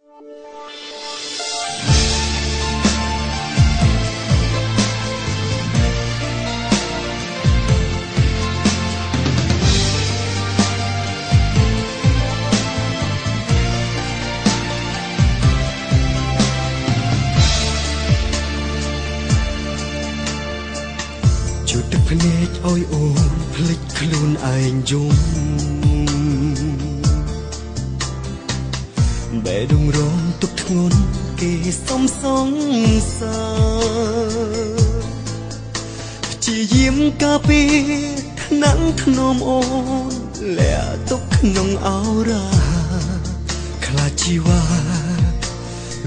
ជួទឹកភ្នែកអើយអូនភ្លេចខ្លួនឯងយំបែដងរងទុកធ្ងន់គេសំសងសាព្យាយាមការពារថ្នាំងធ្នមអូនលាក់ទុកក្នុងអោរាខ្លាចជីវ៉ា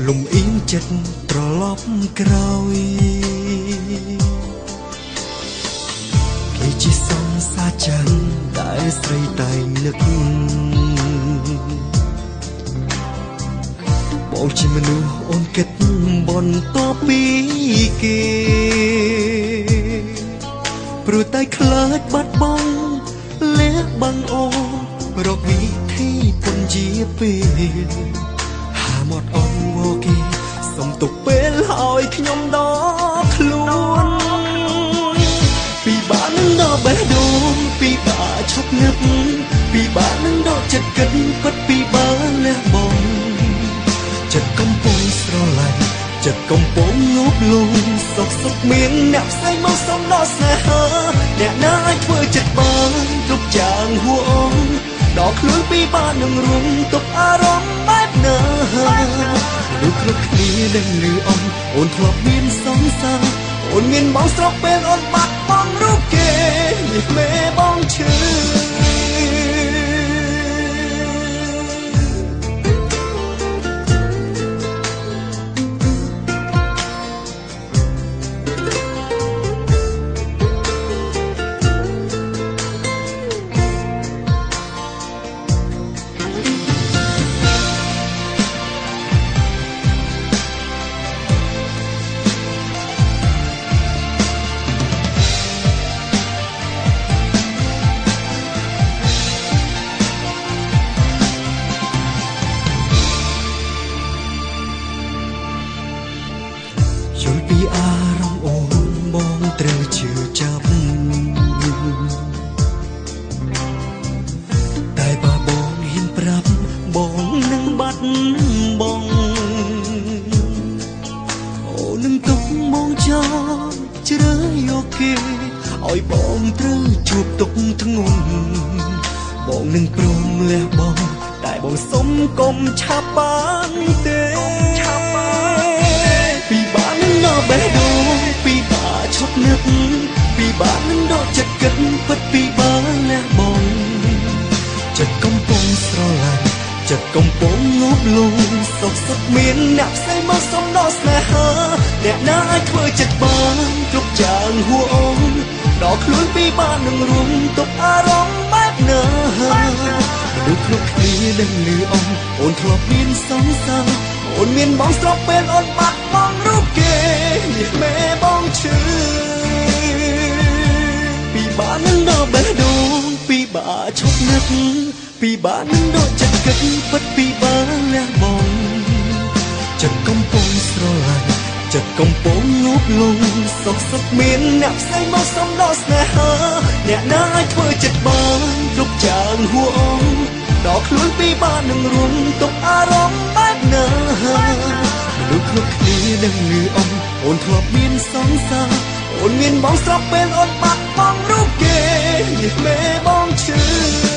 លំអៀងចិត្តត្រឡប់ក្រោយជាសងសាចាន់ដែលស្រីតែងនឹកបងជាមនុស្សអូនគិតបន្តពីគេព្រោះតែខ្លាចបាត់បង់លះបង់អូនរកវិធីពុនជាពេលហាមាត់អូនងគេសុំទុកពេលឲ្យខ្ញុំដល់ខ្លួនពីបាក់នឹងដល់បេះដូងពីបាក់ឈប់នឹកពីបាក់នឹងដល់ចិត្តគិតពិតពីបាក់លះបង់ចិត្តកំពុងស្រឡាញ់ចិត្តកំពុងងប់លងសុខសុខមានអ្នកផ្សេងមកសំណោស្នេហាអ្នកណាអាចធ្វើចិត្តបានគ្រប់យ៉ាងហួអងដល់ខ្លួនពីបាក់នឹងរួមទុកអារម្មណ៍បែបណាលោកគ្រប់គ្នានឹងលឺអូនធ្លាប់មានសង្សារអូនមានបងស្រុកពេលអូនបាត់បង់រូបគេនេះមេបងឈឺយល់ពីអារម្មណ៍អូនបងត្រូវជឿចាប់តែបើបងហ៊ានប្រាប់បងនឹងបាត់បង់អូននឹងទុកមកចោលជ្រើយកគេឲ្យបងត្រូវជួបទុកធ្ងន់បងនឹងព្រមលះបង់តែបងសុំកុំឆាប់បានទេពីបាក់នឹងដល់បេះដូងពីបាក់ឈប់នឹកពីបាក់នឹងដល់ចិត្តគិតពិតពីបាក់លះបង់ចិត្តកំពុងស្រឡាញ់ចិត្តកំពុងងប់លងសុខសុខមានអ្នកផ្សេងមកសំណោស្នេហាអ្នកណាអាចធ្វើចិត្តបានគ្រប់យ៉ាងហួអងដល់ខ្លួនពីបាក់នឹងរួមទុកអារម្មណ៍បែបណាមនុស្សគ្រប់គ្នានឹងលឺអូនធ្លាប់មានសង្សារអូនមានបងស្រុកពេលអូនបាត់បង់រូបគេនេះមេបងឈឺពីបាក់នឹងដល់បេះដូងពីបាក់ឈប់នឹកពីបាក់នឹងដល់ចិត្តគិតពិតពីបាក់លះបង់ចិត្តកំពុងស្រឡាញ់ចិត្តកំពុងងប់លងសុខសុខមានអ្នកផ្សេងមកសំណោស្នេហាអ្នកណាអាចធ្វើចិត្តបានគ្រប់យ៉ាងហួអងដល់ខ្លួនពីបាក់នឹងរួមទុកអារម្មណ៍បែបណាមនុស្សគ្រប់គ្នានឹងលឺអូនធ្លាប់មានសង្សារអូនមានបងស្រុកពេលអូនបាត់បង់រូបគេនេះមេបងឈឺ